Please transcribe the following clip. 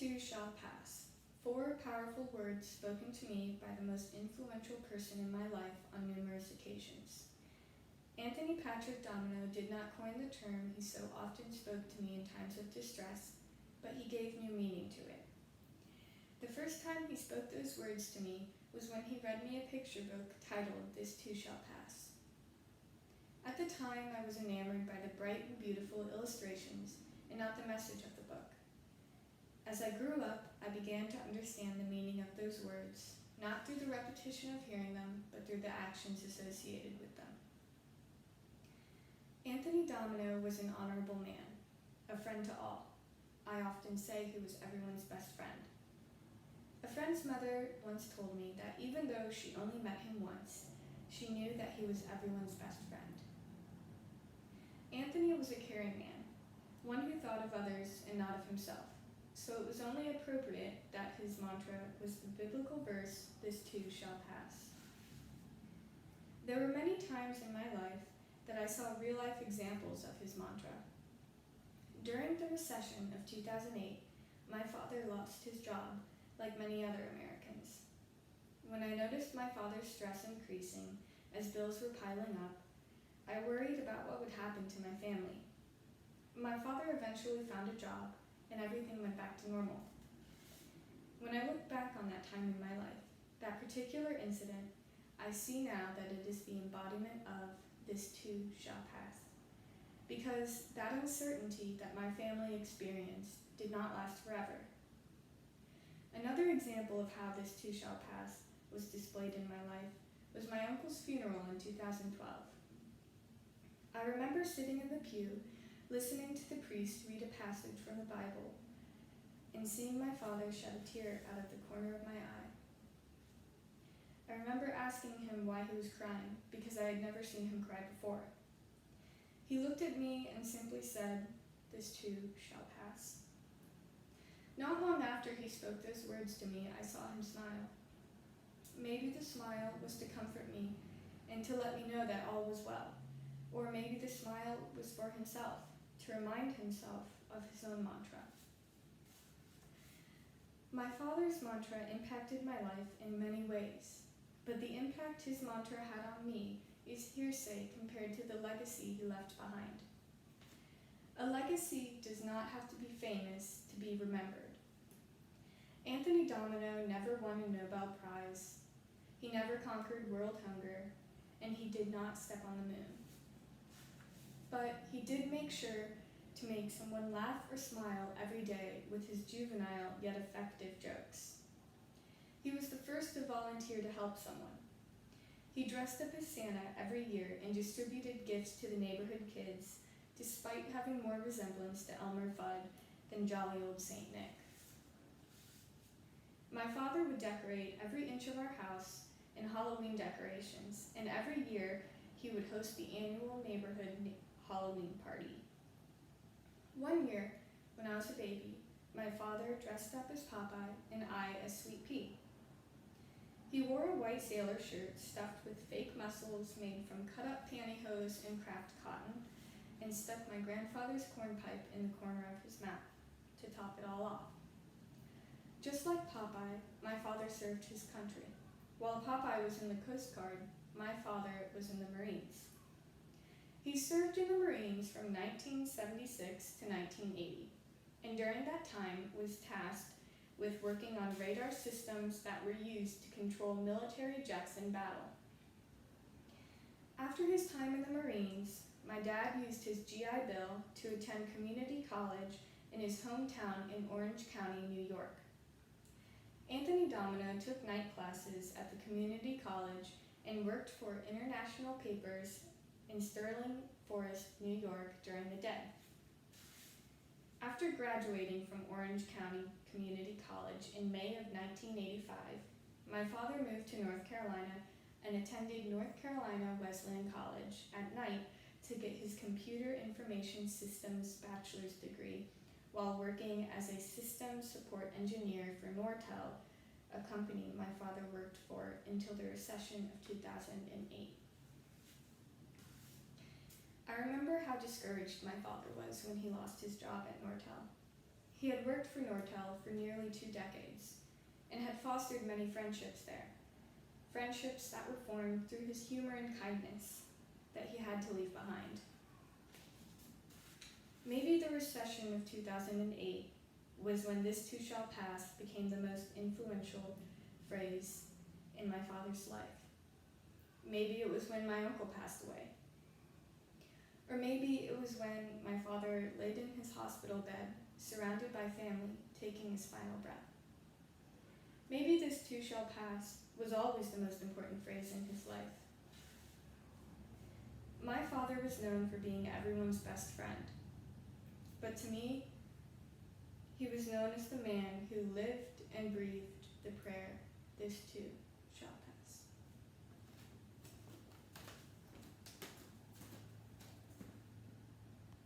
too shall pass. 4 powerful words spoken to me by the most influential person in my life on numerous occasions. Anthony Patrick Domino did not coin the term he so often spoke to me in times of distress, but he gave new meaning to it. The first time he spoke those words to me was when he read me a picture book titled This Too Shall Pass. At the time, I was enamored by the bright and beautiful illustrations and not the message of the book. As I grew up, I began to understand the meaning of those words, not through the repetition of hearing them, but through the actions associated with them. Anthony Domino was an honorable man, a friend to all. I often say he was everyone's best friend. A friend's mother once told me that even though she only met him once, she knew that he was everyone's best friend. Anthony was a caring man, one who thought of others and not of himself, so it was only appropriate that his mantra was the biblical verse, "This too shall pass." There were many times in my life that I saw real-life examples of his mantra. During the recession of 2008, my father lost his job, like many other Americans. When I noticed my father's stress increasing as bills were piling up, I worried about what would happen to my family. My father eventually found a job, and everything went back to normal. When I look back on that time in my life, that particular incident, I see now that it is the embodiment of "this too shall pass," because that uncertainty that my family experienced did not last forever. Another example of how this too shall pass was displayed in my life was my uncle's funeral in 2012. I remember sitting in the pew, listening to the priest read a passage from the Bible, and seeing my father shed a tear out of the corner of my eye. I remember asking him why he was crying, because I had never seen him cry before. He looked at me and simply said, "This too shall pass." Not long after he spoke those words to me, I saw him smile. Maybe the smile was to comfort me and to let me know that all was well. Or maybe the smile was for himself, to remind himself of his own mantra. My father's mantra impacted my life in many ways, but the impact his mantra had on me is hearsay compared to the legacy he left behind. A legacy does not have to be famous to be remembered. Anthony Domino never won a Nobel Prize, he never conquered world hunger, and he did not step on the moon. But he did make sure to make someone laugh or smile every day with his juvenile yet effective jokes. He was the first to volunteer to help someone. He dressed up as Santa every year and distributed gifts to the neighborhood kids, despite having more resemblance to Elmer Fudd than jolly old Saint Nick. My father would decorate every inch of our house in Halloween decorations, and every year he would host the annual neighborhood Halloween party. One year, when I was a baby, my father dressed up as Popeye and I as Sweet Pea. He wore a white sailor shirt stuffed with fake muscles made from cut-up pantyhose and craft cotton, and stuck my grandfather's cornpipe in the corner of his mouth to top it all off. Just like Popeye, my father served his country. While Popeye was in the Coast Guard, my father was in the Marines. He served in the Marines from 1976 to 1980, and during that time was tasked with working on radar systems that were used to control military jets in battle. After his time in the Marines, my dad used his GI Bill to attend community college in his hometown in Orange County, New York. Anthony Domino took night classes at the community college and worked for international papers in Sterling Forest, New York during the day. After graduating from Orange County Community College in May of 1985, my father moved to North Carolina and attended North Carolina Wesleyan College at night to get his Computer Information Systems bachelor's degree while working as a systems support engineer for Nortel, a company my father worked for until the recession of 2008. I remember how discouraged my father was when he lost his job at Nortel. He had worked for Nortel for nearly 2 decades and had fostered many friendships there. Friendships that were formed through his humor and kindness that he had to leave behind. Maybe the recession of 2008 was when "this too shall pass" became the most influential phrase in my father's life. Maybe it was when my uncle passed away. Or maybe it was when my father laid in his hospital bed, surrounded by family, taking his final breath. Maybe "this too shall pass" was always the most important phrase in his life. My father was known for being everyone's best friend, but to me, he was known as the man who lived and breathed the prayer, "this too